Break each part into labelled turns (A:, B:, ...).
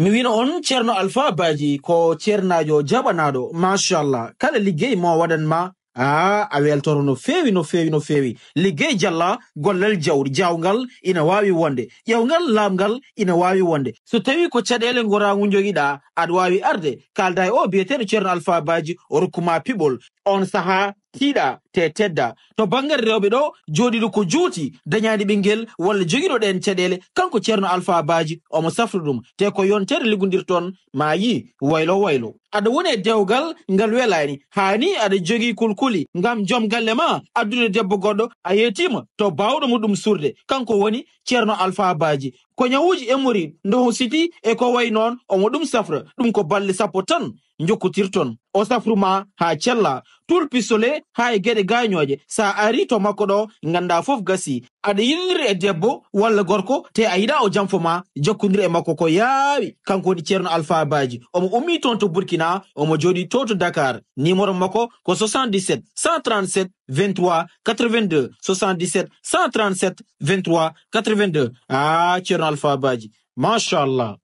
A: mi wino on ceerno Alpha Badji ko ceernajo jaɓanaɗo machallah kala liggey mo waɗanma a weltoro no fewi liggey jalla gollal jawgal ina wawi wonde ƴewgal lamgal ina wawi wonde so tawi ko caɗele goragu joguiɗa aɗa wawi arde kalda e o biyeteɗo ceerno Alpha Badji o rokkuma piɓol on saaha tiiɗa te tedda to bangare rewɓe ɗo joɗiɗo ko juuti dañani ɓinguel walla joguiɗo ɗen caɗele kanko ceerno Alpha Badji omo safra ɗum te ko yontere liggodirton ma yi waylo aɗa woni e dewgal ngal welani hani aɗa jogui kulkuli ngam joom galle ma addude debbo goɗɗo a yetima to bawɗo muɗum surde kanko woni ceerno Alpha Badji ko nyawuji emori ndo siti e ko way noon omo ɗum safra ɗum ko balle sappo tan jokkotirton o safruma ha cella tul pisole ha e gueɗe gañoje sa ari to makko ɗo ganda foof gasi aɗa yiɗiri e debbo walla gorko te a yiɗa o janfoma jokkodiri e makko ko yaawi kanko woni ceerno Alpha Badji omo ummi toon to Burkina omo joɗi to to Dakar numéro makko ko 77 137 23 82 77 137 23 82 ceerno Alpha Badji machallah.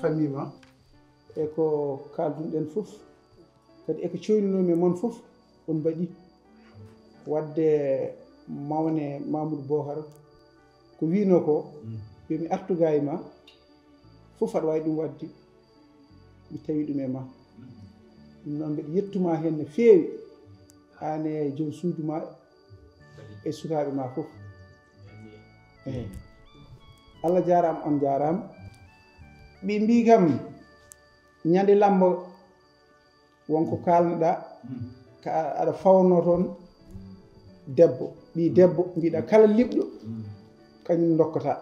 B: famille ma eko kaldunɗen fof kadi eko coyninomi moon fof on mbaɗi wadde mawne Mamoudou Bocar ko wino ko yomi artu ga e ma fof aɗa wawi ɗum wadde mi tawi ɗum e ma ɗum noon mbiɗa yettuma hen no fewi an e joom suudu ma e sukaɓe ma fof eyi Allah jarama on jarama ɓe mbi kam ñande lambo wonko kalnoɗa ka aɗa fawno toon debbo ɓi debbo mbiɗa kala liɓɗo kañum dokkata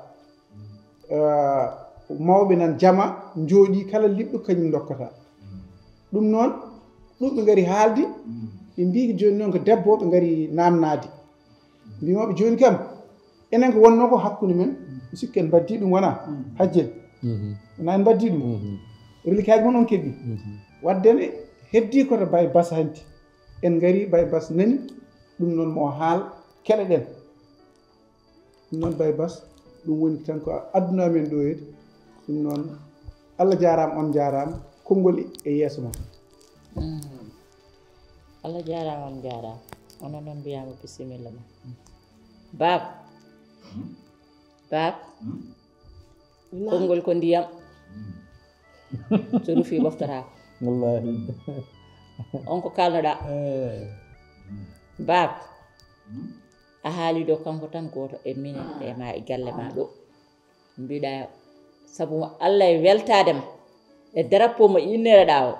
B: mawɓe nan jama jooɗi kala liɓɗo kañum dokkata ɗum noon ɗum ɓe gari haalde ɓe mbi joni noon ko debbo ɓe gari namnade mbimoɓe joni kam enen ko wonno ko hakkude men mi sikki en baddi ɗum wona hajjel wona en baddi ɗum relikaji moon on keeɓi waddene heddi koto Baye Bass hanti en gari Baye Bass nani ɗum noon mo haal keɗoɗen ɗum noon Baye Bass ɗum woni tan ko adduna men ɗo hede ɗum noon Allah jarama on jarama konngol e yeeso ma
C: Allah jarama on jarama onon noon mbiyama bisimilla ma Bab Bab konngol ko ndiyam so rufi ɓoftatako
D: wallahi
C: on ko kalnoɗa Bab a haali ɗo kanko tan goto e minen e ma e galle ma ɗo mbiɗa saabu Allah e weltadema e drapeau mo innereɗa o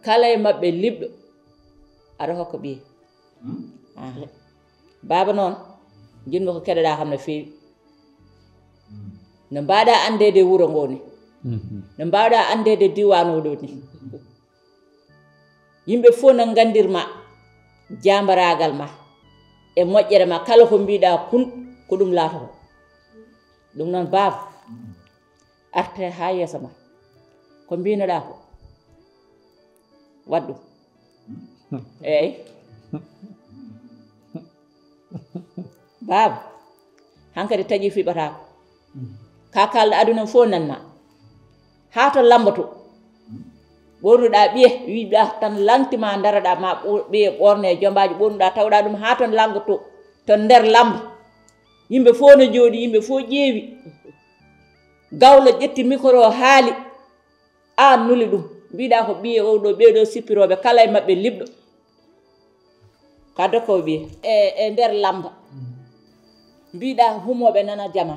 C: kala e mabɓe liɓɗo aɗa hokka ɓiye baba noon jinmi ko keɗoɗa kam no fewi no mbaɗa andede wuuro ngo ni no mbawɗa andede diwan oɗo ni yimɓe fof no gandirma jambaragal ma e moƴƴere ma kala ko mbiɗa kun ko ɗum laatoto ɗum noon baba arte ha yeeso ma ko mbinoɗa ko waɗɗum eyyi baaba hankkadi taƴi fiɓatako ka kalɗo aduna fof nanma ha to lambato ɓornuɗa ɓiye wiɗa tan lantima daraɗa ma ɓiye ɓorne jombaji ɓornuɗa tawɗa ɗum ha ton langoto ton nder lamba yimɓe fof no jooɗi yimɓe fof ƴeewi gawlo ƴetti micro haali an nuli ɗum mbiɗa ko ɓiye oɗo ɓeɗo sippiroɓe kala e mabɓe liɓɗo ka dokkowo ɓiye e nder lamba mbiɗa humoɓe nana jama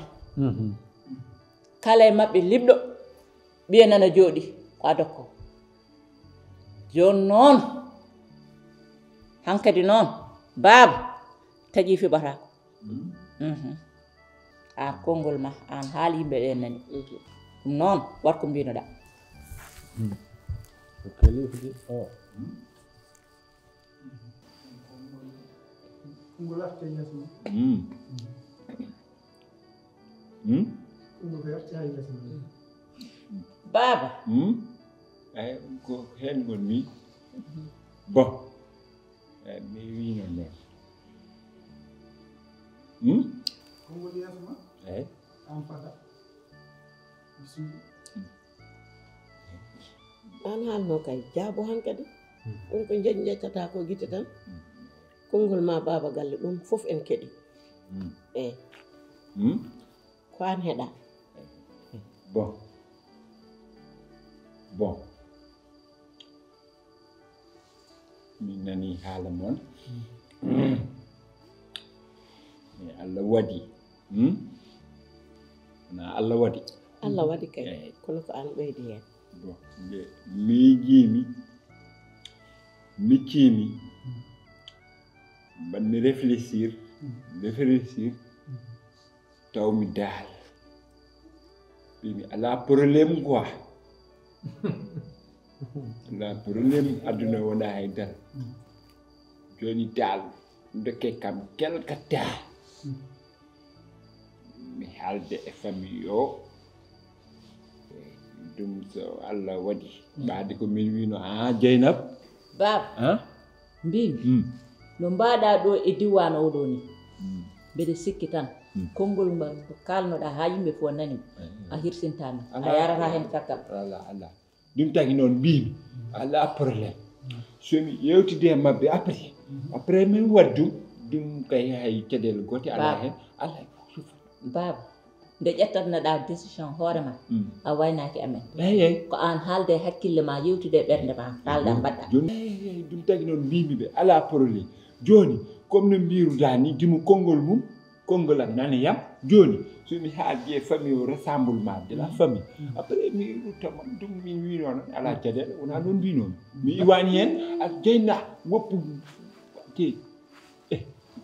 C: kala e mabɓe liɓɗo ɓiye nana jooɗi ka dokkowo joni noon hankkadi noon baaba taƴi fiɓatako an konngol ma an haali yimɓe ɓe nani ɗum noon wat ko mbinoɗa
B: konngol arte yeeso ma konngol arte ha yeeso ma
C: baaba
D: ay ko hen gonmi bon mi wino noon
B: konngol yeeso ma
D: eyi
B: an fada bismillah
E: an haalno kay jaabo hankadi ɗum ko jeccata ko guite tan konngol ma baaba galle ɗum fof en keɗi eyi ko an heɗa
D: bon bon mi nani haala moon mais Allah waɗi wona Allah waɗi
E: Allah waɗi kay kono ko an ɓeydi hen
D: bon nde miijiimi micciimi mbanmi réfléchir taw mi daal ɓimi ala probléme quoi ala probléme aduna wona haydara joni daal dokke kam quelque temps mi haalde e famille o ɗum so Allah waɗi ɓaade ko min wino Dieynaba
C: baaba mbimi no mbaɗa ɗo e diwan oɗo ni mbeɗa sikki tan konngol ngol kalnoɗa ha yimɓe fof nani a hirsintami a yarata hen caggal
D: ala ɗum tagi noon mbimi ala probléme somi yewtide e mabɓe après min waddum ɗum kay hay caɗele gote ala hen ala
C: baaba nde ƴettatnoɗa décision hoorema a waynaki amen
D: eyyi
C: ko an haalde hakkille ma yewtude e ɓerde ma kalɗa mbaɗɗa
D: joni ɗum tagi noon mbimi ɓe ala probléme joni comme no mbiruda ni dimu konngol am nanayam joni somi haaldi e famille o rassemblement de la famille après mi ruttama ɗum min wino noon ala caɗele wona noon mbinomi mi iwani hen a Dieyna woppu te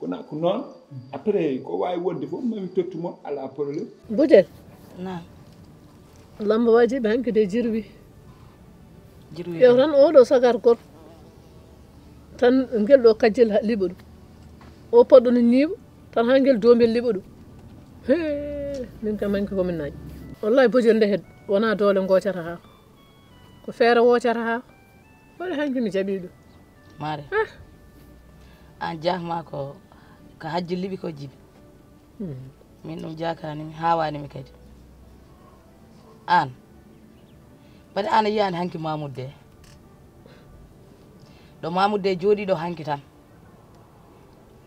D: kona ko noon après ko wawi wonde fof mami tottumo ala probléme
E: Budel
F: Naam.
E: lamba wajiɓe hankkadi jirwi ƴew tan oɗo sagar goto tan guel ɗo kajjel liɓa ɗum o poɗɗo no ñiiɓa tan ha guel domel liɓa ɗum min kam manque komin naƴ wallahi bojel nde hedde wona doole gocata ha ko feere wocata ha waɗi hanki mi jaɓi ɗum
F: Mare. An jahma ko hajji liɓi ko jibi. Min ɗum jakani mi hawani kadi. An. Bade an yiyani hanki Mamoude. Ɗo Mamoude jooɗi ɗo hanki tan.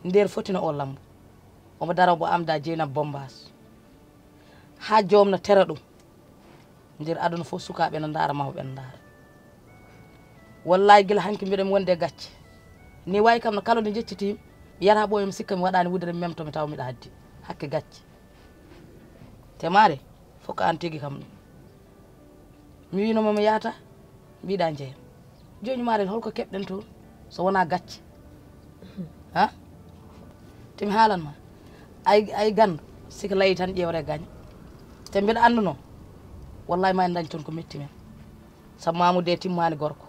F: Nder fotino o lambo. Omo dara bo amda Dieynaba Bombas. Ha jomno tera ɗum. Nder aduna fof sukaɓe no ndara mawɓe no ndara. Wallahi gila hanki mbiɗen wonde gacce ni way kam no kala nde jecciti mi yata ɓoye mi sikka mi waɗani wudere memto mi taw miɗa haddi hakke gacce te Mare fof ko an tigui kam ɗum mi winoma mi yata mbiɗa jeeya joni Mare holko keɓɗen toon so wona gacce ha temi haalanma ay gandu sika layi tan ƴewre gaña te mbiɗa anduno wallahi ma en dañ toon ko metti men sabu Mamoude timmani gorko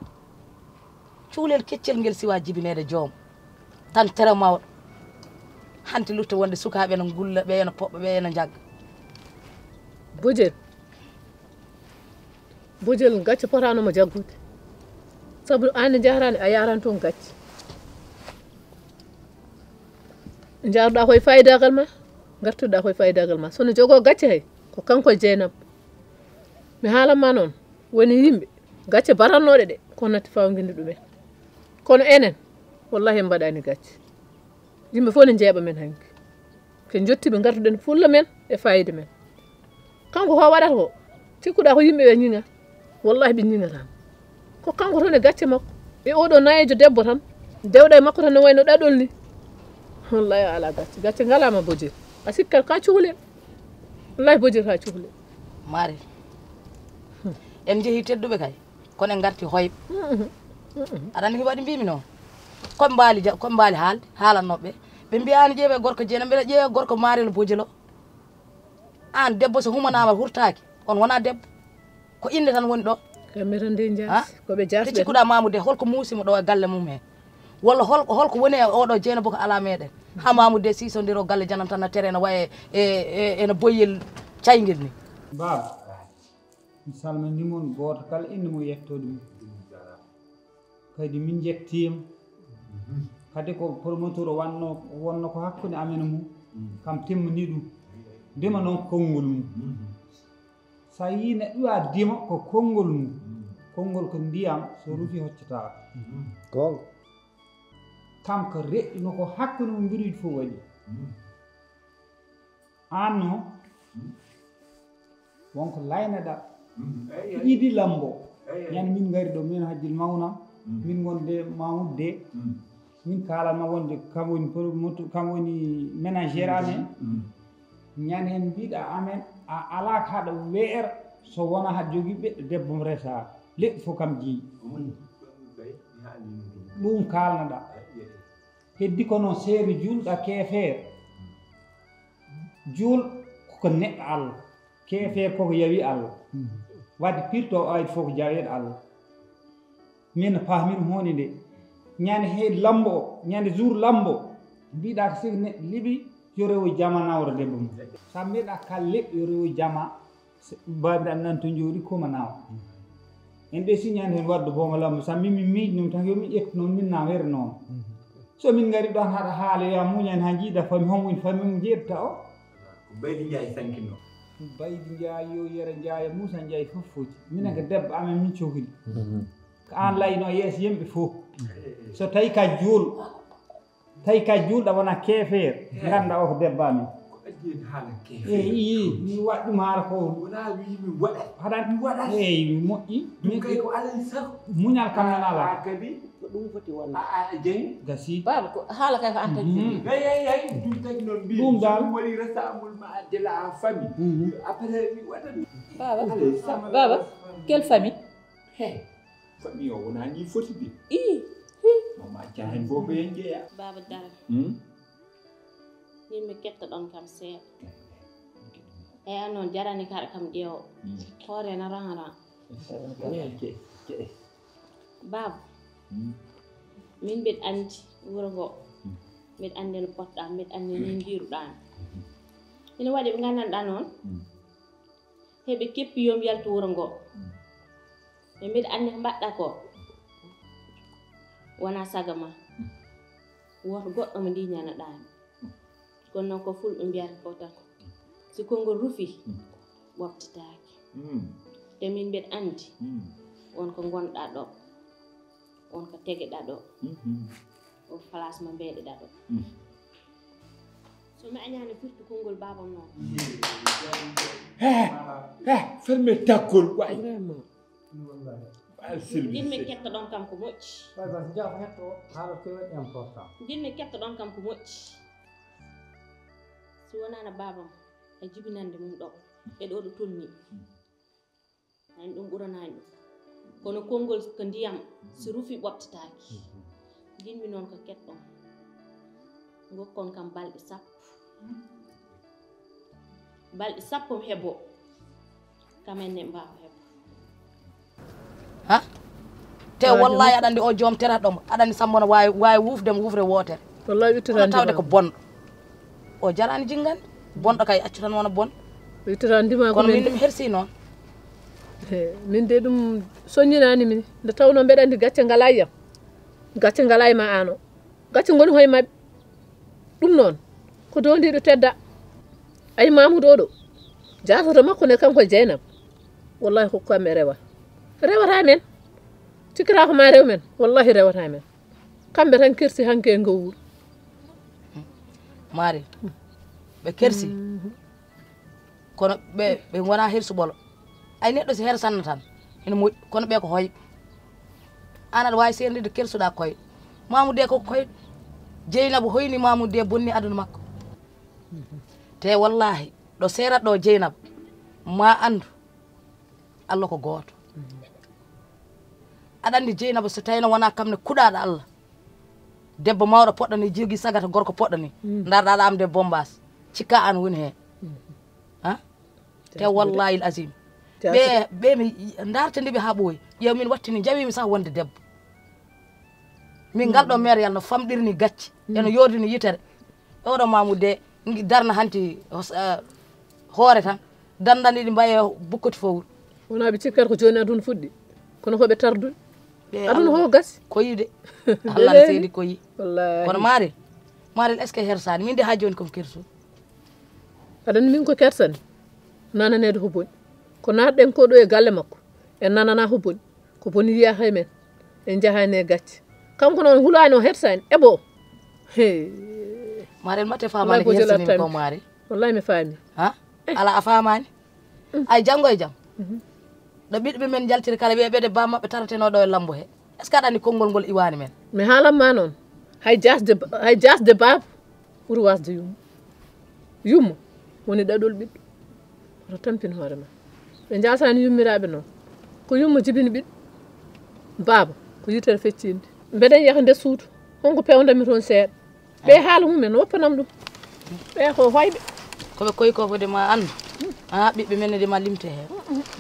F: cuulel keccel ngel siwa jibinede joom tan tere mawɗo hanti lutta wonde sukaɓe no gulla ɓe no poɓɓe ɓe no jagga
E: bojel gacce potanoma jaggude sabu an jahrani a yaran toon gacce jarɗa koye fayidagal ma gartirɗa koye fayidagal ma sono jogo gacce hay ko kanko Jeynab mi haalanma noon woni yimɓe gacce barannoɗe ɗe ko natti fawguinde ɗumen kono enen wallahi en mbaɗani gacce yimɓe fof ne jeeɓa men hanki ke jottiɓe gartuɗen fulla men e fayida men kanko ko waɗata ko cikkuɗa ko yimɓe ɓe ñiŋa wallahi ɓe ñiŋatama ko kanko toon e gacce makko e oɗo nayejo debbo tan dewɗa e makko tan ne wayno ɗaɗol ni wallahi ala gacce ngalama bojir a sikkat ka cuhlel wallahi bojir ha cuhlel
F: mari en jeehi tedduɓe kay kono en garti hoyɓe aɗa andi ko waɗi mbimi noon koɓe mbaali haalde haalannoɓe ɓe mbiyani ƴeewe gorko Jeynab mbiɗa ƴeewe gorko Mariel Bojilo an debbo so humanama hurtaki on wona debbo ko inde tan woni ɗo
E: kamɓe tan nde jaasi koɓe jarɓe
F: cikkuɗa Mamoudou hol muusima ɗo e galle mum he walla holko woni e oɗo Jeynab ko ala meɗen ha Mamoudou sisodiro galle janam tan no tere ene waye ene boyyel caynguel ni
B: baba mi salminimon goto kala inde mo yettode mum kadi min jettima kadi ko promoteur o wonno ko hakkude amen mum kam timmini ɗum ndema noon konngol mum sa yi neɗɗo a dima ko konngol mum konngol ko ndiyam so rufi hoccata gonga kam ko reƴƴino ko hakkude mo mbiruji fof waɗi an noon wonko layneɗa yiɗi lambo ñande min ngari ɗo min hajjil mawnam min gonde Mamoudou de min kalanma wonde kam woni promoteur kam woni ménagére amen ñande hen mbiɗa amen a ala kaɗa weera so wona haɗa jogui ɓiɗɗo debbo mo resa leɗɗi fof kam jeeyi ɗum kalnoɗa heddi ko noon seeri julɗa keefeere juul koko neɗɗo Allah keefeere koko yawi Allah wadde pirto ayde fof ko jaweɗo Allah min paami ɗum hunde nde ñande he lambo o ñande jour lambo mbiɗa ko sigi neɗɗo liɓi yo rewo jama nawra debbo mum sa mbiɗa kal leɓɓi yo rewo jama babiraɓe nan to jooɗi koma nawa en ɗe siñande hen wadde bomo lambo sa min mi miiji ɗum tan yomi ƴettu noon min nawa were noon so min gari ɗon haɗa haala yo muñani ha jiiɗa fami hon woni fami mo jeeɗata o
D: ko Baydi Ndiaye sankino
B: Baydi Ndiaye yo Yero Ndiaye Moussa Ndiaye fof foti minen ko debbo amen min cohli ko an layno yeeso yimɓe fof so tawi ka juulɗa wona keefeere ganda o ko debbo amen eyi mi waɗi ɗum haala ko
D: wona wimi waɗa
B: haɗan eyi mi moƴƴi
D: ɗum kay ko alay sago
B: muñal kam nan ala
D: kadi
C: ko ɗum foti walla
D: a jeyi
B: gasi
C: baba ko haala kay ko an tan
D: eyi ɗum tagi noon mbi
B: ɗum dal
D: ɗum waɗi restamol ma de la famille après mi waɗat
C: baba quelle famille
D: he famille o wona ni foti de mama acca hen fof ko hen jeeya
G: baba dara yimɓe kettoɗon kam seeɗa eyi an noon jarani kaɗa kam ƴeewo hoore na ranran baba min mbiɗa andi wuro ngo mbiɗa andi no poɗɗa mbiɗa andi ni jiruɗani ina waɗi ɓe gandanɗa noon heɓe keppi yomi yaltu wuro ngo ɓe mbiɗa andi ko mbaɗɗa ko wona saga ma woto goɗɗo mo ndiñanoɗami kono noon ko fulɓe mbiyata ko tan si konngol rufi ɓoftataki te min mbiɗa andi wonko gonɗa ɗo wonko tegeɗa ɗo o place mo mbeɗeɗa ɗo so mi añani firti konngol babam noon
D: ferme takkol way
G: jinmi kettoɗon kam ko moƴƴi jinmi kettoɗon kam ko moƴƴi si wonano babam e jibinande mum ɗo e ɗo ɗo tolni ani ɗum ɓuranani ɗum kono konngol ko ndiyam si rufi ɓoftataki jinmi noon ko ketɗon gokkon kam balɗe sappo mi heɓo kamen ne mbawa heɓo
F: ha te wallahi aɗa andi o joom teraɗomo aɗa andi Samba no wawi wufdemo wufre wootere
E: wallahi wittirandi
F: tawde ko bonɗo o jarani jinggande bonɗo kay accu tan wona bon
E: wittirandima
F: kono min mi hersi noon
E: min de ɗum soññinani min nde tawno mbeɗa andi gacce ngala yam gacce ngala e ma an o gacce goni hoye mabɓe ɗum noon ko dondiɗo tedda ay Mamoudou oɗo jatoto makko ne kanko Dieynaba wallahi hokkuam e rewata men cikkata ko ma rew men wallahi rewata men kamɓe tan kersi hanke e ngawuru
F: Mari ɓe kersi kono ɓe gona hirsuɓolo ay neɗɗo si hersanno tan ene moƴƴi kono ɓe ko hoyɓe an aɗa wawi sernide kersuɗa koyɗo Mamoudou de koko koyɗo Dieynaba hoyni Mamoudou de bonni aduna makko te wallahi ɗo serat ɗo Dieynaba ma andu Allah ko goto aɗa andi Dieynaba so tawino wona kamne kuɗaɗo Allah debbo mawɗo poɗɗo ni jogui sagata gorko poɗɗo ni darɗaɗa am de bombas cikka an woni hen ha te wallahi l azim ɓe mi dartandiɓe ha ɓooyi ƴeew min wattini jawimi sah wonde debbo min ngal ɗo maire yalno famɗirni gacce eno yordini yitere oɗo Mamoudou de darna hanti hoore tan dandaniɗi mbaye bukkoti fowru
E: wona ɓe cikkata ko joni aduna fuɗɗi kono koɓe tardude aduna ho gasi
F: koyi de Allah ne seedi koyi
E: wallahi
F: kono Maril est ce que hersani min de ha joni komi kersu
E: aɗani min ko kersani nananede ko boni ko natɗen ko ɗo e galle makko en nanana ko boni ko boni yiya hay men en jahani e gacce kanko noon hulani o hersani eɓo
F: Maril mate famani ko hersanimi ko Maril
E: wallahi mi faami
F: ha ala a famani ay janggo e jaam ɗo ɓiɗɓe men jaltiri kala ɓeɓede ba mabɓe tarateno ɗo e lambo he est ce que aɗani konngol ngol iwani men
E: mi haalanma noon hay jasde baaba ɓuuri wasde yummo woni ɗaɗol ɓiɗɗo oto tampin hoore ma ɓe jasani yummiraɓe noon ko yummo jibini ɓiɗɗo baaba ko yitere feccinde mbeɗen yaha nde suudu wonko pewdami toon seeɗa ɓe haala mumen woppanam ɗum ɓe ko hoyɓe
F: koɓe koyi ko fode ma andu ɓiɓɓe men de ma limte hen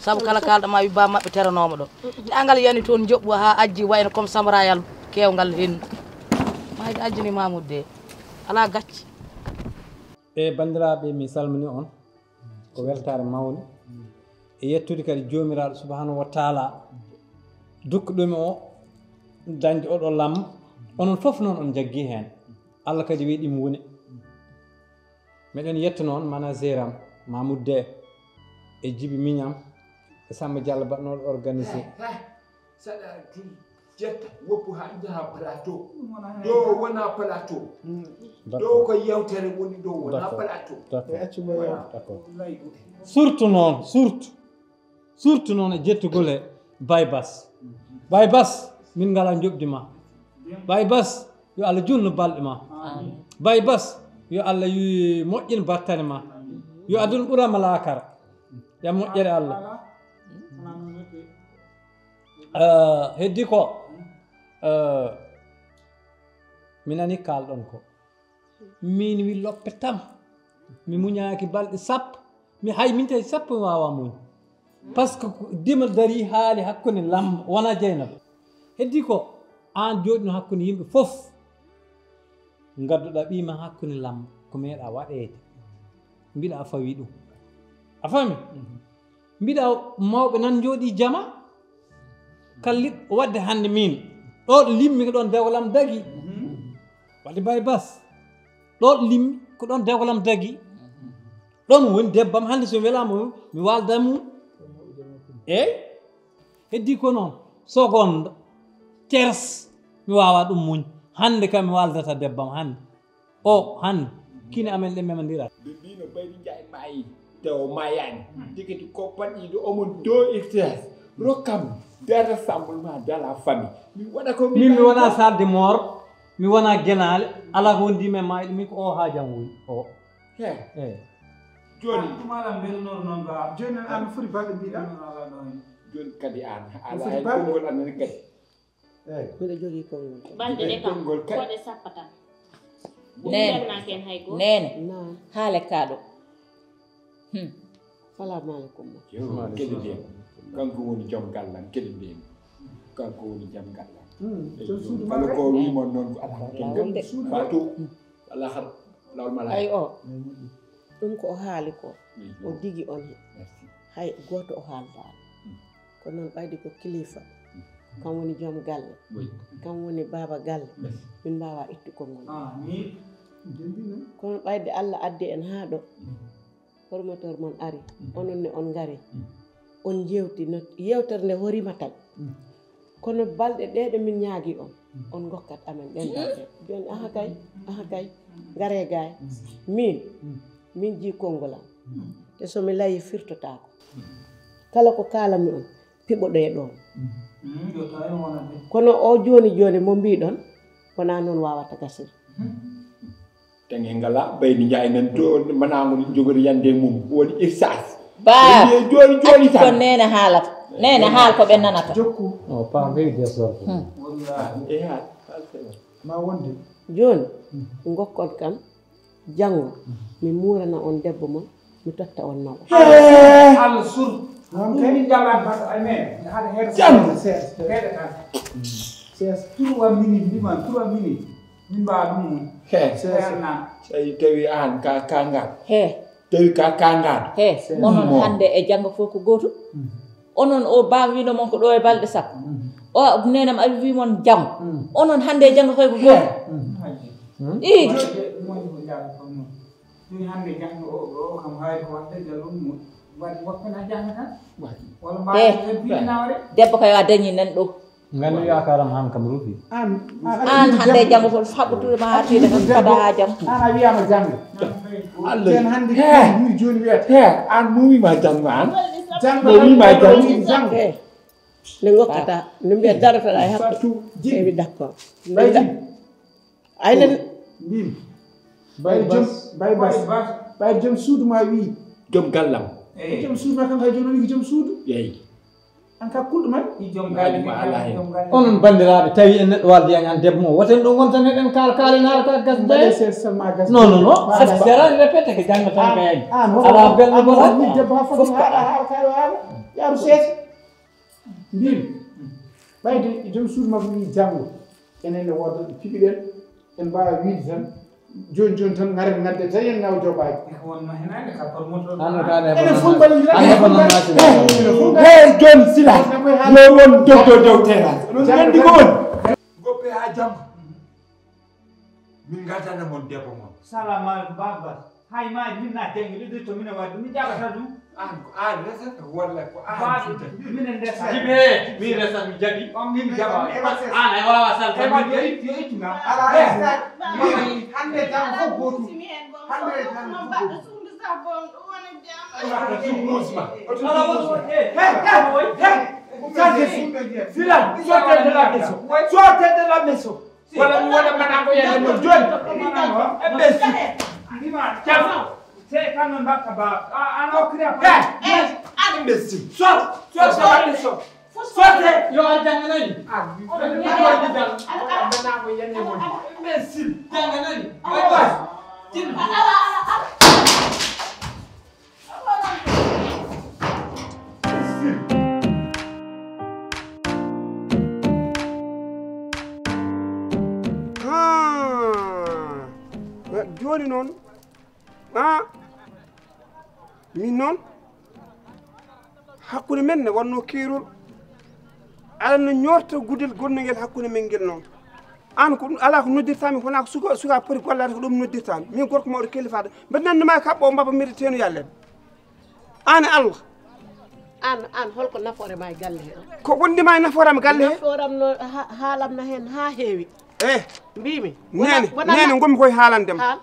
F: saabu kala kalɗo ma wi ba mabɓe teranoma ɗo ɗangal yani toon joɓɓu ha ajji wayno comme samrayal kewgal hendu mayde ajjini Mamoudou de ala gacce
H: bandiraɓe mi salmini on ko weltare mawde e yettude kadi jomiraɗo subahanahu wa taala dokkuɗomi o dañde oɗo lamma onon foof noon on jaggui hen Allah kadi weeɗimi woni meɗen yetto noon manager am Mamoudou de e Djiby Mignam e Samba Diallo batnoɗo organisé
D: saɗa jetta woppu ha jaha plateau ɗo wona plateau ɗo ko yewtere woni ɗo wona plateau
H: d'accord surtout noon e jettugol e Baye Bass min ngala joɓdima Baye Bass yo Allah junno balɗe ma Baye Bass yo Allah moƴƴin battane ma yo aduna ɓurama laakara ya moƴƴere Allah heddi ko mi nani kalɗon ko min wi loppe tam mi muñaki balɗe sappo mi hay min tawi sappo mi wawa muñ par ce que dima dari haali hakkude lamba wona Dieynaba heddi ko an joɗino hakkude yimɓe foof gadduɗa ɓima hakkude lamba ko meeɗa waɗede mbiɗa a fawi ɗum a fami mbiɗa mawɓe nan jooɗi jama kalliɗ wadde hande min ɗo limmi ko ɗon dewlam dagui wadde Baye Bass ɗo limmi ko ɗon dewlam dagui ɗon woni debbam hande so welama mi walda mum eyyi heddi ko noon seconde ters mi wawa ɗum muñ hande kam mi waldata debbam hande o hande kine amen ɗe memandira
D: de mbino ɓaydi jay mayi tewo mayani tikati compagnie omon do hectares rokkam des rassemblement dans la famille mi waɗa ko
H: min mi wona sarde mor mi wona guenale ala ko wondimi e mayɗo min ko o haajam woni o
D: eyyi joni
I: ɗumala belnor noon ga
B: joni an foti balɗe mbiɗa
D: joni kadi an ala hen konngol anani kadi
B: eyyi
J: mbiɗa jogui konngol
G: balɗe ɗe kam
D: konngol kadi
G: koɗe sappatan
C: nene
G: ken hay goto
C: nene
J: nan
C: haale kaɗo
J: salamualeykum
D: keɗe mbiyen kanko woni joom gallam keɗe mbiyen kanko woni joom gallam kala ko wimon noon ko ala kengal fatou ala har lawol mala
J: ay o ɗum ko o haali ko o digi on he hay goto o haaldani ko noon ɓaydi ko kilifa kam woni joom galle kam woni baba galle min mbawa ittu konngol kono ɓayde Allah addi en haa ɗo formateur mon ari onon ne on ngari on jewti no yewtere nde horima tay kono balɗe ɗeɗe min ñaagi on gokkat amen ɗenɗaɗe joni aha kay ngare gaay min ji konngol am te somi layi firtotako kala ko kalami on piɓoɗo e ɗon kono o joni mo mbiɗon wona noon wawata gasir
D: tange ngala bayni jaay nan to manango jogori yande mum woni ihsas
C: ba
D: joni
C: ko nene haalata nene haal ko ɓe nanata
B: jokku
H: o pa be desor
D: wallahi e ha
B: ma wonde
J: joni gokkon kam janngo mi murana on debbo mon mi totta on nawa
I: Allah sur min jalan bat amen hada hedo ses 3 minutes liman 3 minutes min ba dum
D: sai tawi an ka kanga
C: tawi
D: ka kanga
C: onon hande e janggo fof ko goto onon o baam wino mon ko ɗo e balɗe sappo o nenam abi wi mon jam onon hande e janggo koy ko goto i
I: ni hande janggo o kam hay ko wadde jalum wadi wakkana jangata wala ba binawre
C: debbo kay wa dañi nan ɗo
H: ngani yakaram han kam rufi
C: an hande janggo fof haɓɓutude ma hatide tan kada ha jam
B: ana wiyama janggo
D: Allah
B: ten hande ni joni wiyata
D: an mumi ma janggo an
B: janggo
J: ne gokkata ne mbiya darotoɗa e haɓɓe ewi d'accord aynen
B: mbimi bay jom suudu ma wi
D: jom gallam
B: jom suudu ma kam hay joni wi jom suudu
D: yeyi
B: an ka kulɗo man
I: jom gali
D: ma ala hen
H: onon bandiraɓe tawi en neɗɗo waldi an debbo mo woten ɗo gontan heɗen kalinaɗo ka gasde non serani répété ko janggo tan kayani ala belɗo goɗa
B: debbo ha fof haala haala yaaru seesa mbimi ɓayde jom suudu makko wi janggo enen ne woda ɗo piɓiɗen en mbawa wiide tan joni tan ngaren ngadde tawi en ngawa joɓaji enen fof
D: hey joni sila yo won dow terrasse ɗum andi ko woni goppe ha janggo min gadana mon debbo mon
I: salamu aleykum babas hay ma min na tengi lidde to min wadde mi jagata ɗum
D: an resata walla ko an
I: minen ndesa
H: jibe mi resa mi jaɓi
I: on min jaɓa
H: an ay wawa salfa
I: yo ittuna
B: ala hande jam fof gotum hande jam fof
I: sortez de la maison voilà mi waɗa manango yande mon joni e ɓessi c'est quand même bakka ba an okkira
D: an ɓessi
I: sortez
H: yo a janganani
I: manango yande mon ɓessi
H: janganani
B: joni noon min noon hakkude men ne wonno keerol ala no ñorta gudel gonnogel hakkude men ngel noon an ko ala ko noddirtami wona ko suka poti gollade ko ɗum noddirtami min gorko mawɗo kellifaɗo mbeɗa nanduma kaɓɓo mbaba mériteno yallede an Allah
J: an holko nafoore ma e galle he
B: ko wondima e naforam galle he
J: naforam no haalamna hen ha heewi mbimi
B: nene gommi koye haalandema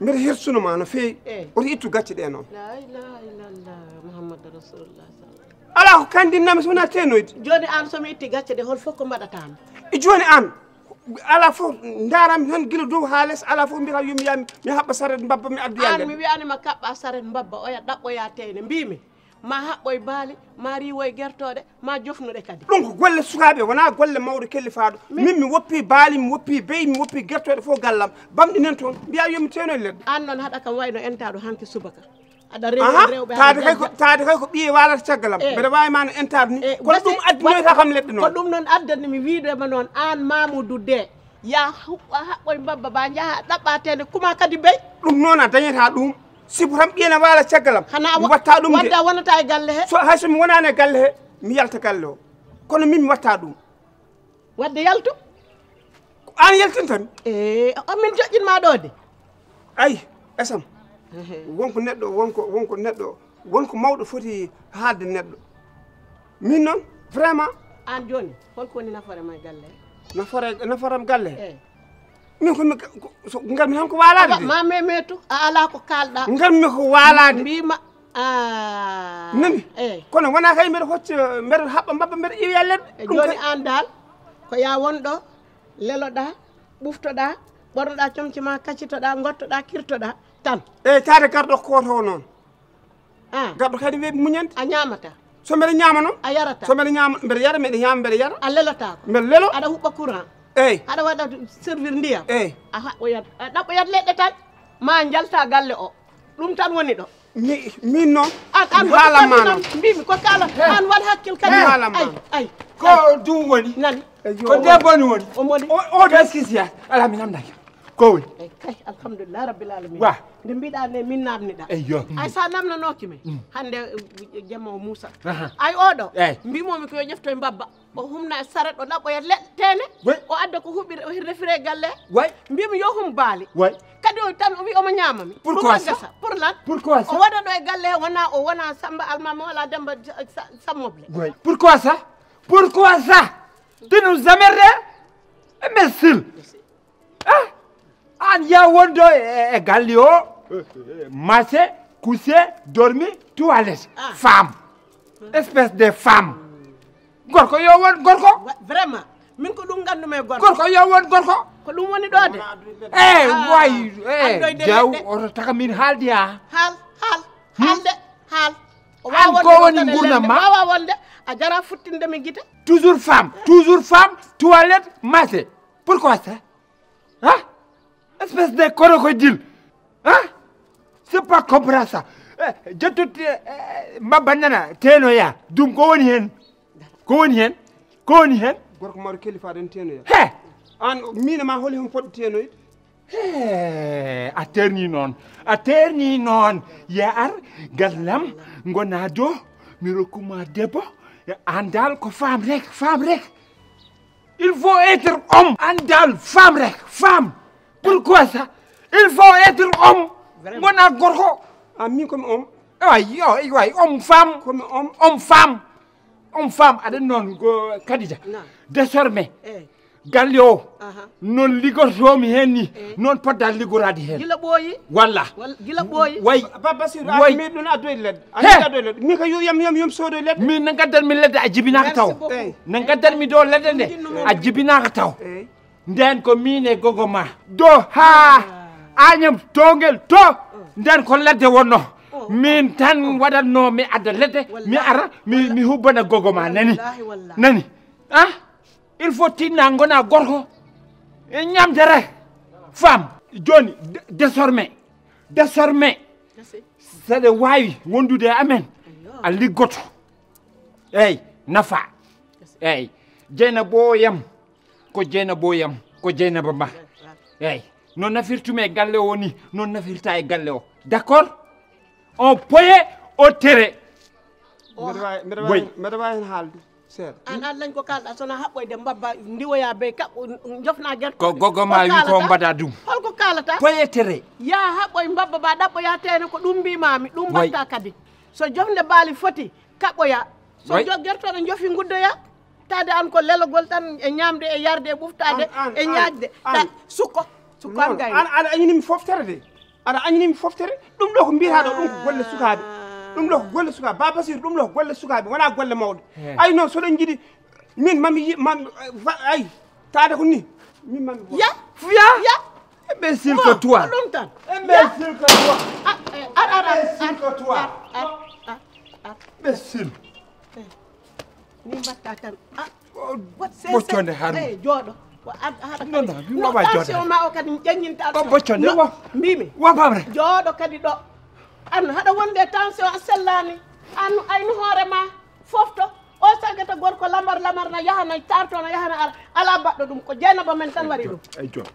B: mbiɗa hersunoma no feewi oto ittu gacce ɗe noon
J: la ilaha illallah mouhammadou rasulullah
B: ala ko kandinnami so wona tenoyde
J: joni an somi itti gacce ɗe hol fof ko mbaɗatami
B: e joni an ala fof darami tan guila dow ha less ala fof mbiyata yomi yami mi haɓɓa saret mbabba mi addu yande
J: an mi wiyanima kaɓɓa saret mbabba oya ɗaɓɓoya teyne mbimi ma haɓɓoye baali ma riwoye guertoɗe ma jofnuɗe kadi
B: ɗum ko golle sukaɓe wona golle mawɗo kellifaɗo min mi woppi baali mi woppi beyi mi woppi guertoɗe fof gallam bamɗi nen toon mbiya yomi tenoye leɗɗe
J: an noon haɗa kam wayno entaɗo hanki subaka aɗa rewɓe
B: taade kay ko ɓiye walata caggalam mbeɗa wawi ma no entade ni kono ɗum addinoyta kam leɗɗe noon
J: ko ɗum noon addanimi wiidema noon an Mamoudou Dé ya haɓɓoye mbabba ba jaaha ɗaɓɓatede kuma kadi beyi
B: ɗum noon a dañata ɗum sibo tan ɓiyene waala caggalam
J: hana
B: mi watta ɗum
J: wadda wonata e galle he
B: hay somi wonani e galle he mi yalta galle o kono min mi watta ɗum
J: wadde yaltu
B: an yaltintami
J: min joƴƴinma ɗo de
B: ayi esam wonko neɗɗo wonko neɗɗo wonko mawɗo foti haalde neɗɗo min noon vraiment
J: an joni holko woni nafoore ma galle
B: naforam galle min komi ngarmi tan ko walade de
J: ma memetu a ala ko kalɗa
B: ngarmi ko walade
J: mbima
B: nani kono wona kay mbeɗa hocca mbeɗa haɓɓa mbabba mbeɗa iwiya leɗɗe
J: joni an dal ko ya wonɗo leloɗa ɓuftoɗa ɓornoɗa comci ma kaccitoɗa gottoɗa kirtoɗa tan
B: eyyi tade garɗo koto noon garɗo kadi weeɓi muñande
J: a ñamata
B: so mbeɗa ñama noon
J: a yarata
B: so mbeɗa ñama mbeɗa yara mbeɗa ñama mbeɗa yara
J: a lelotako
B: mbeɗa lelo
J: aɗa huɓɓa courant
B: eyyi
J: aɗa waɗa servir ndiyam
B: eyyi
J: a haɓɓoyat a ɗaɓɓoyat leɗɗe tan ma jalta galle o ɗum tan woni ɗo
B: min noon
J: an
B: haalanma noon
J: mbimi ko kala an waɗ hakkil kadi ay
D: ko ɗum woni
J: nani
D: ko deboni woni
J: omoni
D: o qu'est-ce qui siya ala mi namdaki ko woni
J: kay alhamdulillah rabbil alamin
D: wa
J: nde mbiɗa nde min namniɗa
D: eyyo
J: ay sa namnanoki min hande jamma o Moussa ay oɗo mbimomi ko yo ƴeftoye mbabba o humna e saret o ɗaɓɓoyat leɗɗe tene o adda ko huɓɓire o refire galle mbimi yo hum baali kadi o tan o wi omo ñamami
D: pourquoi ça
J: pour lan
D: pourquoi ça
J: o waɗa ɗo e galle he wona Samba Almami wala Demba Sammoble
D: pourquoi ça tu nous emmerdes imbécile an ya wondo e galle o marché couché dormi toilette femme espèce de femme gorko yo won gorko
J: vraiment min ko ɗum gandumi e
D: gorko yo won gorko
J: ko ɗum woni ɗo de
D: way jaw oto taka min haaldi ha
J: haalde
D: an ko woni gurdam ma
J: wawa wonde a jara futtindemi guite
D: toujours femme toilette marché pourquoi ça espèce de crocodile c'est pas comprendre ça jettut mbabba nana tenoya dum ko woni hen
B: gorko mawɗo kelifaɗen tenoya an mina ma holi hon poɗɗo tenoyde
D: a terni noon ya ar gallam gona do mi rokkuma debbo andal ko femme rek il faut être homme andal femme pourquoi ça il faut être homme gona gorko
B: min komi homme
D: way homme femme
B: komi
D: homme femme aɗa noon go Kadija désormais galle o noon liggotomi hen ni noon podda liggorade hen
J: gila ɓooyi
D: walla
J: gila ɓooyi
D: way
B: Basir a meɗi ɗon addoyde leɗɗe min ka yam sodoye leɗɗe
D: min ne gaddanmi leɗɗe a jibinaka taw ne gaddanmi do leɗɗe nde a jibinaka taw nden ko min e gogo ma do ha Agnam tongel to nden ko ledde wonno min tan waɗatno mi adda leɗɗe mi ara mi hubbana gogo ma nani il faut tinna gona gorko e ñamde rek femme joni désormais saɗa wawi wondude e amen a liggoto eyyi nafa eyyi Dieynaba ko Dieynaba ma eyyi non nafirtumi e galle o ni non nafirta e galle o d'accord on poye o tere
B: mbeɗa wawi hen haalde seeɗa
J: an lañ ko kalɗa sona haɓɓoyde mbabba ndiwoya be kaɓɓo jofna guerte
D: ko gogo ma wi ko mbaɗa ɗum
J: holko kalata
D: poye tere
J: ya haɓɓoye mbabba ba ɗaɓɓoya tene ko ɗum mbimami ɗum mbatta kadi so jofde baali foti kaɓɓoya so guertoɗo jofi guddoya tade an ko lelogol tan e ñamde e yarde e ɓuftade e ñaajde sukko an gayni
B: aɗa añanimi foftere de ɗum ɗo ko mbiyata ɗo ɗum ko golle sukaɓe Ba Basir ɗum ɗo ko golle sukaɓe wona golle mawɗe ay noon soɗon jiiɗi min mami ay tade ko ni min mami
J: ya
D: imbécile que toi
J: ɗum tan
D: imbécile que toi imbécile
J: ni mbatta tan
D: bocconde han
J: jooɗo
D: non
J: tension ma o kadi ƴeññinta
D: ko bocconde
J: mbimi
D: wabamre
J: jooɗo kadi ɗo an haɗa wonde tension a sellani an ayni hoore ma fofto o sagata gorko lamar na yahana tartono yahana ara ala baɗɗo ɗum ko Dieynaba men tan waɗi ɗum
D: jon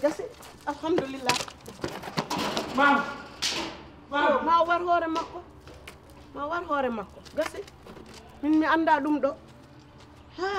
J: gasi alhamdulillah ma war hoore makko gasi min mi annda ɗum ɗo ha